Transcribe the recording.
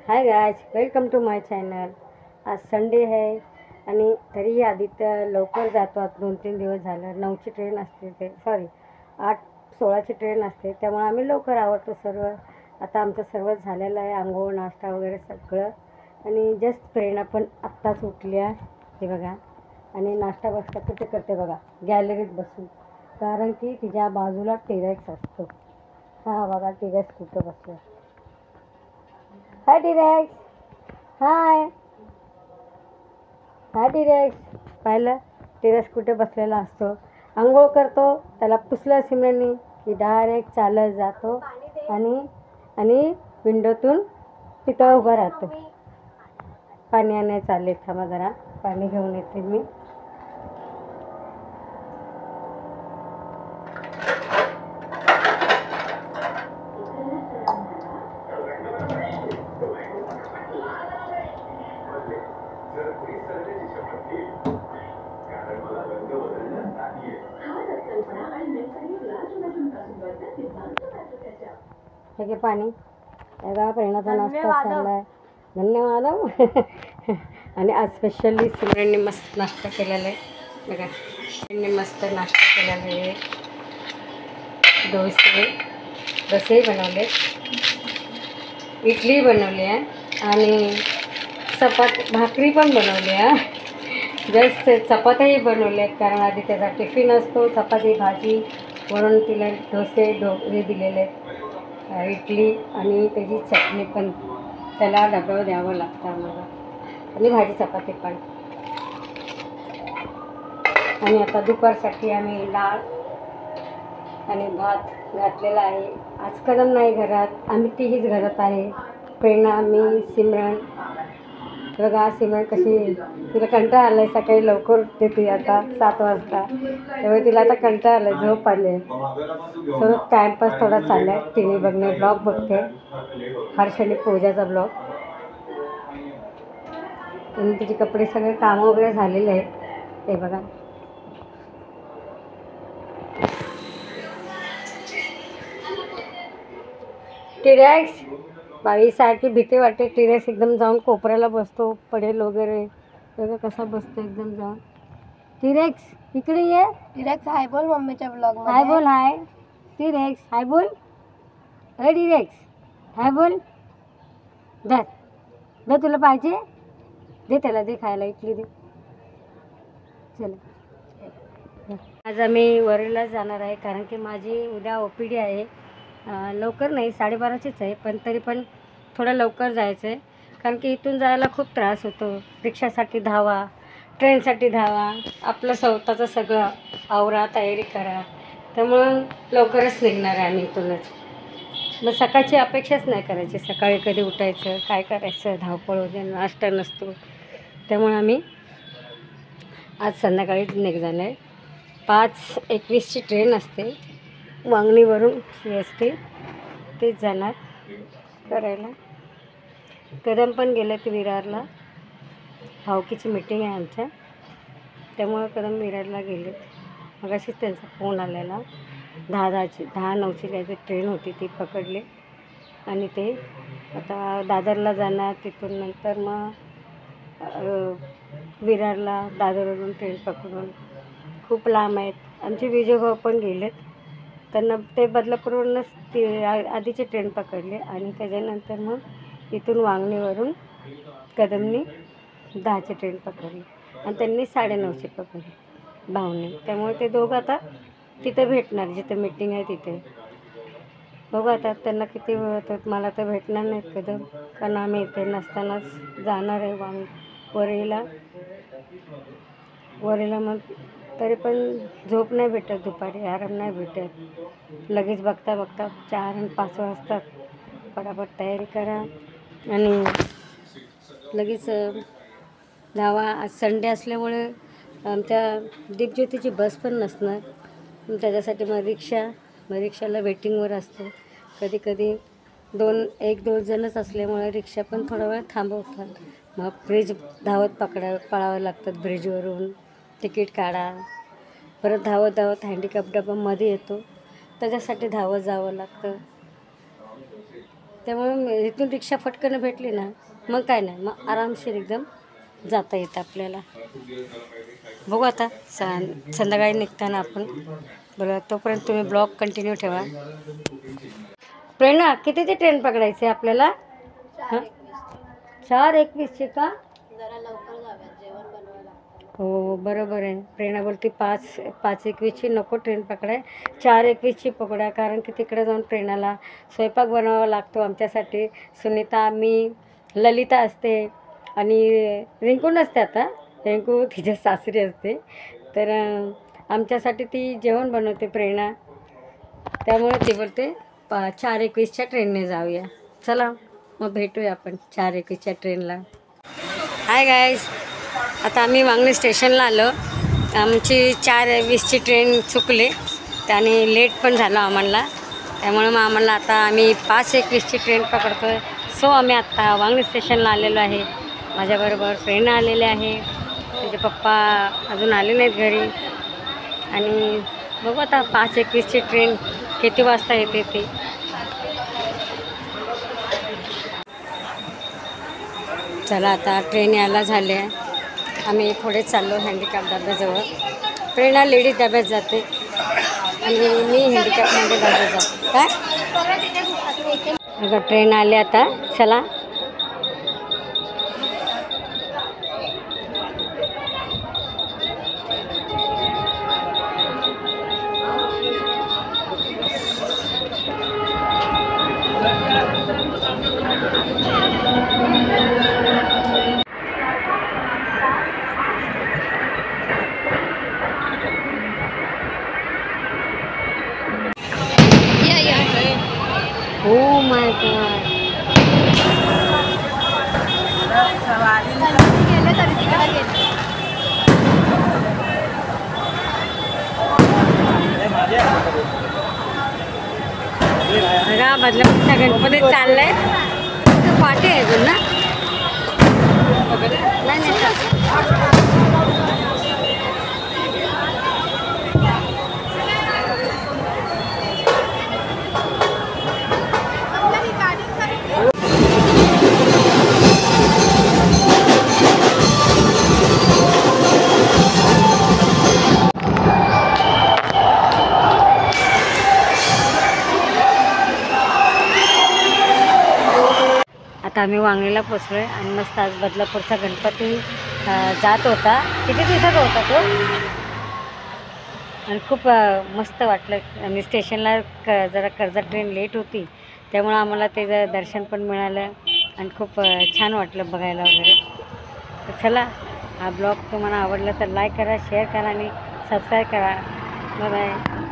High guys, welcome to my channel. आज Sunday आहे आणि तरीही आदित्य लवकर जातो। आज 2-3 दिवस झालं 9ची ट्रेन असते, ते सॉरी 8:16ची ट्रेन असते, त्यामुळे आम्ही लवकर आवरतो सर्व। आता आमचं सर्व झालेलं आहे, आंघोळ नाश्ता वगैरे सगळं। आणि जस्ट प्रेरणा पण आत्ताच उठली आहे, हे बघा। आणि नाश्ता बसता कुठे करते बघा, गॅलरीत बसून, कारण की तिच्या बाजूला टेरेक्स असतो। हा बघा टेरेक्स कुठं बसलं। हाय टिरेक्स, हाय हाय टिरेक्स। पाहिलं टिरेक्स कुठे बसलेला असतो, आंघोळ करतो, त्याला पुसलं सिमरननी की डायरेक्ट चालत जातो आणि आणि विंडोतून तिथं उभं राहतो। पाणी आणायला चालले, थांबा जरा पाणी घेऊन येते मी। हे घे पाणी, बघा प्रेरणाचा नाश्ता चाललाय। धन्यवाद। आणि आज स्पेशली सिमरनने मस्त नाश्ता केलेला आहे बघा। सिमरनने मस्त नाश्ता केलेला आहे, डोसे बनवले, इडली बनवली आहे आणि भाकरी पण बनवली आहे। जस्ट चपात्याही बनवले आहेत, कारण आधी त्याचा टिफिन असतो चपाती भाजी, म्हणून तिला हे दिलेले आहेत, इडली आणि त्याची चटणी पण त्याला डब्यावर द्यावं लागतं आम्हाला, आणि भाजी चपाती पण। आणि आता दुपारसाठी आम्ही डाळ आणि भात घातलेला आहे। आज कदम नाही घरात, आम्ही तिघीच घरात आहे, प्रेरणा, मी, सिमरन। बघा सिमरन कशी, तिला कंटाळा आलाय, सकाळी लवकर उठते ती आता 7 वाजता, त्यामुळे तिला आता कंटाळा आलाय, झोप आले। सर्व टाइमपास थोडा चाललाय, टीव्ही बघणे, ब्लॉग बघते, हर्ष आणि पूजाचा ब्लॉग। आणि तिचे कपडे सगळे कामं वगैरे झालेले आहेत, हे बघा। टिरेक्स बाई सारखी भीती वाटते, टिरेक्स एकदम जाऊन कोपऱ्याला बसतो, पडेल वगैरे, बघा कसा बसतो एकदम जाऊन। टिरेक्स इकडे ये, टिरेक्स हाय बोल मम्मीच्या ब्लॉग मध्ये। हाय बोल, हाय टिरेक्स, हाय बोल, अरे टिरेक्स हाय बोल। दर तुला पाहिजे, दे त्याला, दे खायला, इडली दे, चला। आज आम्ही वरळीला जाणार आहे, कारण की माझी उद्या OPD आहे। लवकर नाही, 12:30चीच आहे, पण तरी पण थोडं लवकर जायचं आहे, कारण की इथून जायला खूप त्रास होतो, रिक्षासाठी धावा, ट्रेनसाठी धावा, आपलं स्वतःचं सगळं आवरा, तयारी करा, त्यामुळं लवकरच निघणार आहे आम्ही इथूनच। मग सकाळची अपेक्षाच नाही करायची, सकाळी कधी उठायचं, काय करायचं, धावपळ वगैरे, नाश्ता नसतो, त्यामुळे आम्ही आज संध्याकाळीच निघणार आहे। 5:21ची ट्रेन असते, वांगणीवरून CST, तेच जाणार करायला। कदम पण गेलेत विरारला, भावकीची मीटिंग आहे आमच्या, त्यामुळं कदम विरारला गेलेत। मग अशीच त्यांचा फोन आलेला, 10:09ची काहीतरी ट्रेन होती, ती पकडली आणि ते आता दादरला जाणार, तिथून नंतर मग विरारला, दादरवरून ट्रेन पकडून, खूप लांब आहेत। आमचे विजयभाऊ पण गेलेत, त्यांना ते बदलापूरवरूनच ती आधीची ट्रेन पकडली, आणि त्याच्यानंतर मग इथून वांगणीवरून कदमनी 10ची ट्रेन पकडली, आणि त्यांनी 9:30ची पकडली भावने, त्यामुळे ते दोघं आता तिथे भेटणार, जिथे मीटिंग आहे तिथे। बघू आता त्यांना किती वेळ होतात, मला तर भेटणार नाहीत कदम, कारण आम्ही इथे नसतानाच जाणार आहे वरळीला। मग तरी पण झोप नाही भेटत, दुपारी आराम नाही भेटत, लगेच बघता 4 आणि 5 वाजतात, फटाफट तयारी करा आणि लगेच धावा। आज संडे असल्यामुळे आमच्या दीपज्योतीची बस पण नसणार, त्याच्यासाठी मग रिक्षाला वेटिंगवर असतो, कधी कधी 1-2 जणच असल्यामुळे रिक्षा पण थोडा वेळ थांबवतात, मग ब्रिज धावत पळावं लागतात, ब्रिजवरून तिकीट काढा, परत धावत हँडिकॅप डबा मध्ये येतो, त्याच्यासाठी धावत जावं लागतं। त्यामुळे इथून रिक्षा फटकन भेटली ना मग काय नाही, मग आरामशीर एकदम जाता येतं आपल्याला. बघू आता संध्याकाळी निघताना आपण बरं. तोपर्यंत तुम्ही ब्लॉग कंटिन्यू ठेवा. प्रेरणा कितीची ट्रेन पकडायची आपल्याला? 4:21ची का? जरा लवकर जाऊया, जेवण बनवायला. हो बरोबर आहे. प्रेरणा बोलते 5:21ची नको ट्रेन पकडाय, 4:21ची पकडा. कारण की तिकडे जाऊन प्रेरणाला स्वयंपाक बनवावा लागतो आमच्यासाठी. सुनीता, मी, ललिता असते आणि रिंकू नसते. आता रिंकू तिच्या सासरी असते, तर आमच्यासाठी ती जेवण बनवते प्रेरणा. त्यामुळे ती बोलते 4:21च्या ट्रेनने जाऊया. चला मग भेटूया आपण 4:21च्या ट्रेनला. हाय गाईज, आता आम्ही वांगणी स्टेशनला आलो. आमची 4:20ची ट्रेन चुकली, त्याने लेट पण झालं आम्हाला. त्यामुळे मग आम्हाला आता आम्ही 5:21ची ट्रेन पकडतो आहे. सो आम्ही आत्ता वांगणी स्टेशनला आलेलो आहे. माझ्याबरोबर प्रेरणा आलेले आहे, तिचे पप्पा अजून आले नाहीत घरी. आणि बघू आता 5:21ची ट्रेन किती वाजता येते ती. चला आता ट्रेन यायला झाली आहे. आम्ही पुढे चाललो हँडिकॅप डब्याजवळ. प्रेरणा लेडीज डब्यात जाते आणि मी हँडिकॅपमध्ये डब्यात जाते. काय अगं ट्रेन आली आता. चला Oh my God. बघा बदलापूरचा गणपती चाललाय. पाठी आहे अजून ना? नाही आता आम्ही वांगणीला पोचलो आहे आणि मस्त आज बदलापूरचा गणपती जात होता. किती दिवसाचा होता तो, आणि खूप मस्त वाटलं. आणि स्टेशनला जरा कर्जत ट्रेन लेट होती, त्यामुळं आम्हाला त्याचं दर्शन पण मिळालं आणि खूप छान वाटलं बघायला वगैरे. तर चला, हा ब्लॉग तुम्हाला आवडला तर लाईक करा, शेअर करा आणि सबस्क्राईब करा. Bye bye.